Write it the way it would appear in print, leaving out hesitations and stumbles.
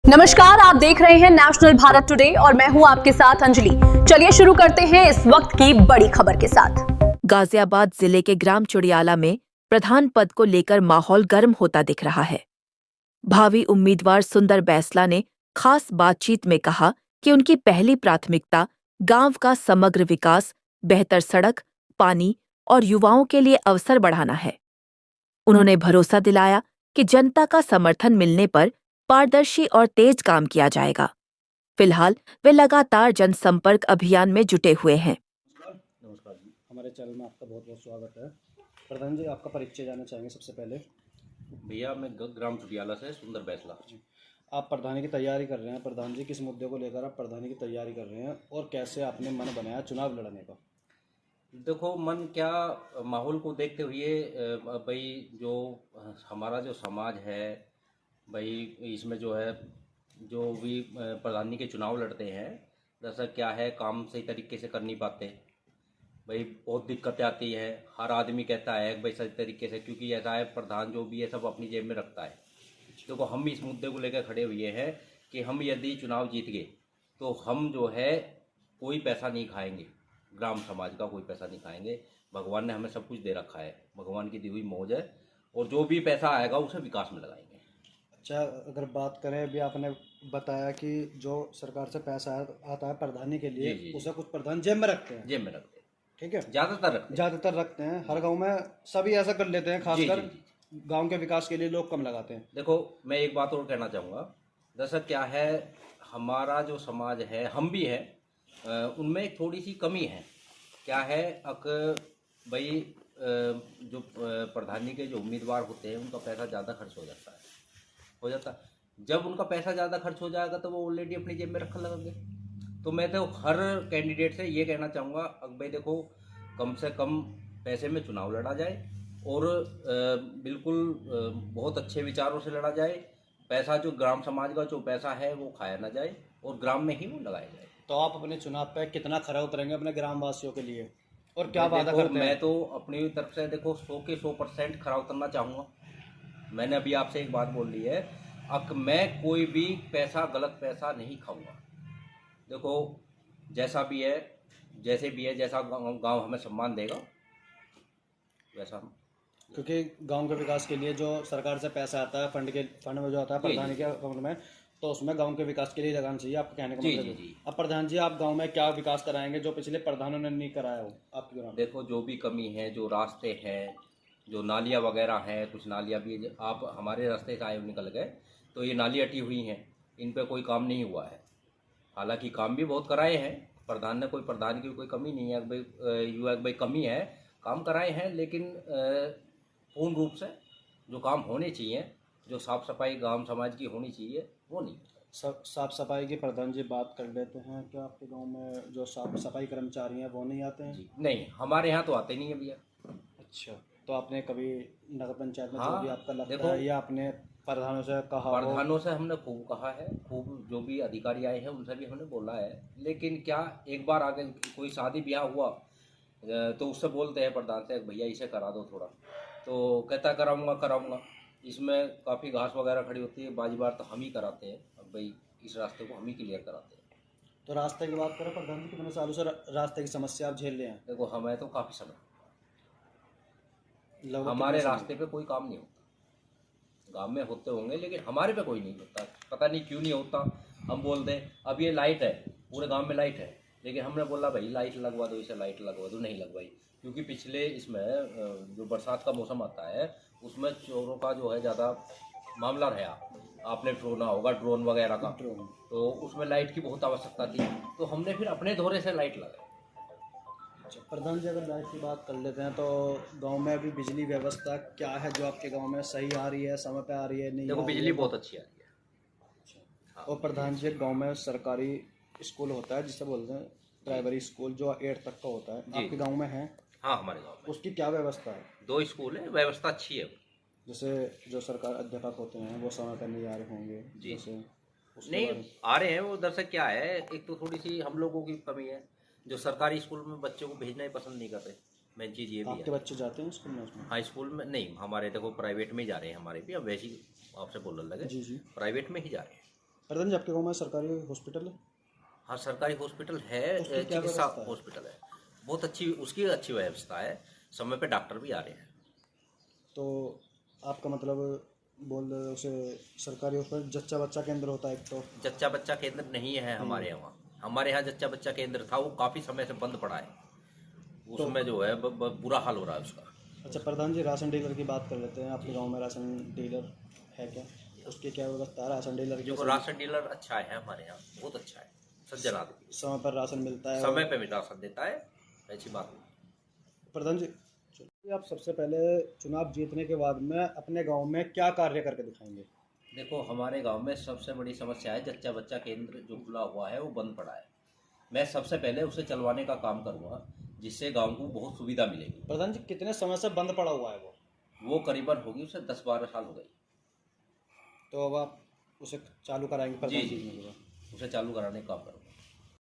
नमस्कार, आप देख रहे हैं नेशनल भारत टुडे और मैं हूं आपके साथ अंजलि। चलिए शुरू करते हैं इस वक्त की बड़ी खबर के साथ। गाजियाबाद जिले के ग्राम चुड़ियाला में प्रधान पद को लेकर माहौल गर्म होता दिख रहा है। भावी उम्मीदवार सुंदर बैसला ने खास बातचीत में कहा कि उनकी पहली प्राथमिकता गांव का समग्र विकास, बेहतर सड़क, पानी और युवाओं के लिए अवसर बढ़ाना है। उन्होंने भरोसा दिलाया कि जनता का समर्थन मिलने पर पारदर्शी और तेज काम किया जाएगा। फिलहाल वे लगातार जनसंपर्क अभियान में जुटे हुए हैं। नमस्कार जी, हमारे चैनल में आपका बहुत बहुत स्वागत है। प्रधान जी, आपका परिचय जानना चाहेंगे सबसे पहले। भैया मैं ग्राम चुटियाला से सुंदर बैसला। आप प्रधानी की तैयारी कर रहे हैं। प्रधान जी, किस मुद्दे को लेकर आप प्रधानी की तैयारी कर रहे हैं और कैसे आपने मन बनाया चुनाव लड़ने का? देखो, मन क्या, माहौल को देखते हुए भाई जो हमारा जो समाज है भाई, इसमें जो है जो भी प्रधानी के चुनाव लड़ते हैं, दरअसल क्या है, काम सही तरीके से कर नहीं पाते भाई, बहुत दिक्कतें आती है। हर आदमी कहता है भाई सही तरीके से, क्योंकि ऐसा है प्रधान जो भी है सब अपनी जेब में रखता है। देखो, हम इस मुद्दे को लेकर खड़े हुए हैं कि हम यदि चुनाव जीत गए तो हम जो है कोई पैसा नहीं खाएंगे, ग्राम समाज का कोई पैसा नहीं खाएंगे। भगवान ने हमें सब कुछ दे रखा है, भगवान की दी हुई मौज है, और जो भी पैसा आएगा उसे विकास में लगाएंगे। अच्छा, अगर बात करें, अभी आपने बताया कि जो सरकार से पैसा आता है प्रधानी के लिए, जी। उसे कुछ प्रधान जेब में रखते हैं। जेब में रखते हैं, ठीक है, ज़्यादातर रखते हैं। हर गाँव में सभी ऐसा कर लेते हैं, खासकर जी। गाँव के विकास के लिए लोग कम लगाते हैं। देखो, मैं एक बात और कहना चाहूँगा। दरअसल क्या है, हमारा जो समाज है, हम भी है, उनमें एक थोड़ी सी कमी है। क्या है, भाई जो प्रधानी के जो उम्मीदवार होते हैं उनका पैसा ज़्यादा खर्च हो जाता है। जब उनका पैसा ज़्यादा खर्च हो जाएगा तो वो ऑलरेडी अपनी जेब में रखने लगेंगे। तो मैं तो हर कैंडिडेट से ये कहना चाहूँगा, भाई देखो, कम से कम पैसे में चुनाव लड़ा जाए और बिल्कुल बहुत अच्छे विचारों से लड़ा जाए। पैसा जो ग्राम समाज का जो पैसा है वो खाया ना जाए और ग्राम में ही वो लगाया जाए। तो आप अपने चुनाव पे कितना खरा उतरेंगे अपने ग्राम वासियों के लिए और क्या वादा करते हैं? मैं तो अपनी तरफ से देखो 100 के 100% खरा उतरना चाहूँगा। मैंने अभी आपसे एक बात बोल ली है, मैं कोई भी पैसा, गलत पैसा नहीं खाऊंगा। देखो, जैसा भी है, जैसे भी है, जैसा गांव हमें सम्मान देगा वैसा हम। क्योंकि गांव के विकास के लिए जो सरकार से पैसा आता है, फंड में जो आता है प्रधान के अकाउंट में, तो उसमें गांव के विकास के लिए लगाना चाहिए। आपका कहने का मतलब है। जी। अब प्रधान जी, आप गांव में क्या विकास कराएंगे जो पिछले प्रधानों ने नहीं कराया हो आपके ग्राम में? देखो, जो भी कमी है, जो रास्ते हैं, जो नालियाँ वगैरह हैं, कुछ नालियाँ भी आप हमारे रास्ते से आए निकल गए तो ये नाली अटी हुई हैं, इन पे कोई काम नहीं हुआ है। हालांकि काम भी बहुत कराए हैं प्रधान ने, प्रधान की कोई कमी नहीं है भाई कमी है, काम कराए हैं, लेकिन पूर्ण रूप से जो काम होने चाहिए, जो साफ़ सफाई गांव समाज की होनी चाहिए, वो नहीं। साफ सफाई की प्रधान जी बात कर लेते हैं। क्या आपके गाँव में जो साफ सफाई कर्मचारी हैं वो नहीं आते हैं? जी नहीं, हमारे यहाँ तो आते नहीं है भैया। अच्छा, तो आपने कभी नगर पंचायत में हाँ, जो भी आपका लगता देखो, है या आपने प्रधानों से कहा हो? प्रधानों से हमने खूब कहा है, खूब जो भी अधिकारी आए हैं उनसे भी हमने बोला है, लेकिन क्या, एक बार आगे कोई शादी ब्याह हुआ तो उससे बोलते हैं प्रधान से, भैया इसे करा दो थोड़ा, तो कहता कराऊंगा। इसमें काफ़ी घास वगैरह खड़ी होती है, बाजी बार तो हम ही कराते हैं। अब भाई इस रास्ते को हम ही क्लियर कराते हैं। तो रास्ते की बात करें प्रधान जी, कितने सालों से रास्ते की समस्या आप झेल रहे हैं? देखो, हमें तो काफ़ी समय, लगभग हमारे कितने रास्ते पे कोई काम नहीं होता। गांव में होते होंगे लेकिन हमारे पे कोई नहीं होता, पता नहीं क्यों नहीं होता। हम बोलते हैं अब ये लाइट है, पूरे गांव में लाइट है, लेकिन हमने बोला भाई लाइट लगवा दो, इसे लाइट लगवा दो, नहीं लगवाई। क्योंकि पिछले इसमें जो बरसात का मौसम आता है उसमें चोरों का जो है ज़्यादा मामला रहा। आपने सुना होगा ड्रोन वगैरह का, तो उसमें लाइट की बहुत आवश्यकता थी, तो हमने फिर अपने धोरे से लाइट लगाई। अच्छा प्रधान जी, अगर लाइट की बात कर लेते हैं तो गांव में अभी बिजली व्यवस्था क्या है जो आपके गांव में सही आ रही है, समय पे आ रही है, नहीं? देखो, बिजली बहुत अच्छी आ रही है। हाँ, और प्रधान जी, गांव में सरकारी स्कूल होता है जिसे बोलते हैं प्राइमरी स्कूल, जो 8 तक का होता है, आपके गांव में है? हाँ, हमारे गाँव में उसकी क्या व्यवस्था है? 2 स्कूल है, व्यवस्था अच्छी है। जैसे जो सरकार अध्यापक होते हैं वो समय पर नहीं आ रहे होंगे जी। जैसे नहीं आ रहे हैं वो। दरअसल क्या है, एक तो थोड़ी सी हम लोगों की कमी है, जो सरकारी स्कूल में बच्चों को भेजना ही पसंद नहीं करते। मेन चीज़ ये भी आपके है। बच्चे जाते हैं स्कूल में उसमें? हाँ, स्कूल में नहीं, हमारे देखो प्राइवेट में ही जा रहे हैं, हमारे भी। अब वैसे ही आपसे बोलने लगे, जी। प्राइवेट में ही जा रहे हैं। प्रधान जी, आपके गांव में सरकारी हॉस्पिटल है? हाँ, सरकारी हॉस्पिटल है, उसकी क्या चिकित्सा व्यवस्था है? हॉस्पिटल है, बहुत अच्छी, उसकी अच्छी व्यवस्था है, समय पे डॉक्टर भी आ रहे हैं। तो आपका मतलब बोल रहे हो उसे सरकारी हॉस्पिटल जच्चा बच्चा केंद्र होता है एक तो। जच्चा बच्चा केंद्र नहीं है हमारे यहाँ। हमारे यहाँ जच्चा बच्चा केंद्र था, वो काफ़ी समय से बंद पड़ा है, उसमें जो है बुरा हाल हो रहा है उसका। अच्छा प्रधान जी, राशन डीलर की बात कर लेते हैं। आपके गांव में राशन डीलर है क्या? उसकी क्या व्यवस्था है राशन डीलर की? जो राशन डीलर अच्छा है हमारे यहाँ, बहुत अच्छा है, सज्जन आदमी, समय पर राशन मिलता है? समय पे भी राशन देता है, ऐसी बात नहीं। प्रधान जी, आप सबसे पहले चुनाव जीतने के बाद में अपने गांव में क्या कार्य करके दिखाएंगे? देखो, हमारे गांव में सबसे बड़ी समस्या है, जच्चा बच्चा केंद्र जो खुला हुआ है वो बंद पड़ा है। मैं सबसे पहले उसे चलवाने का काम करूँगा, जिससे गांव को बहुत सुविधा मिलेगी। प्रधान जी, कितने समय से बंद पड़ा हुआ है वो करीबन होगी, उसे 10-12 साल हो गई। तो अब आप उसे चालू कराएंगे जी प्रधान जी, जी? उसे चालू कराने का काम करूँगा।